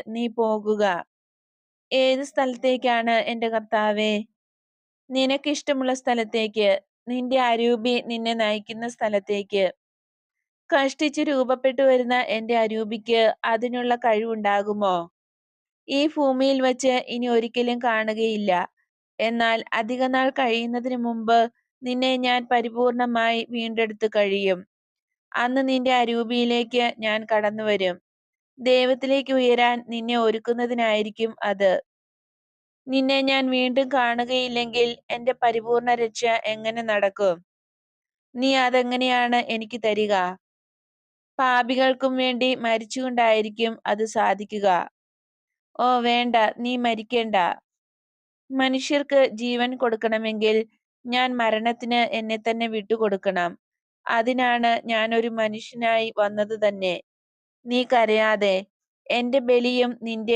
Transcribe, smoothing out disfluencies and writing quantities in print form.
നീ പോകുക. ഏത് സ്ഥലത്തേക്കാണ് എന്റെ കർത്താവേ? നിനക്കിഷ്ടമുള്ള സ്ഥലത്തേക്ക്, നിന്റെ അരൂപി നിന്നെ നയിക്കുന്ന സ്ഥലത്തേക്ക്. കഷ്ടിച്ച് രൂപപ്പെട്ടു വരുന്ന എന്റെ അരൂപിക്ക് അതിനുള്ള കഴിവുണ്ടാകുമോ? ഈ ഭൂമിയിൽ വച്ച് ഇനി ഒരിക്കലും കാണുകയില്ല. എന്നാൽ അധികനാൾ കഴിയുന്നതിന് മുമ്പ് നിന്നെ ഞാൻ പരിപൂർണമായി വീണ്ടെടുത്തു കഴിയും. അന്ന് നിന്റെ അരൂപിയിലേക്ക് ഞാൻ കടന്നുവരും. ദൈവത്തിലേക്ക് ഉയരാൻ നിന്നെ ഒരുക്കുന്നതിനായിരിക്കും അത്. നിന്നെ ഞാൻ വീണ്ടും കാണുകയില്ലെങ്കിൽ എന്റെ പരിപൂർണ രക്ഷ എങ്ങനെ നടക്കും? നീ അതെങ്ങനെയാണ് എനിക്ക് തരിക? പാപികൾക്കും വേണ്ടി മരിച്ചുകൊണ്ടായിരിക്കും അത് സാധിക്കുക. ഓ വേണ്ട, നീ മരിക്കേണ്ട. മനുഷ്യർക്ക് ജീവൻ കൊടുക്കണമെങ്കിൽ ഞാൻ മരണത്തിന് എന്നെ തന്നെ വിട്ടുകൊടുക്കണം. അതിനാണ് ഞാൻ ഒരു മനുഷ്യനായി വന്നത് തന്നെ. നീ കരയാതെ. എന്റെ ബലിയും നിന്റെ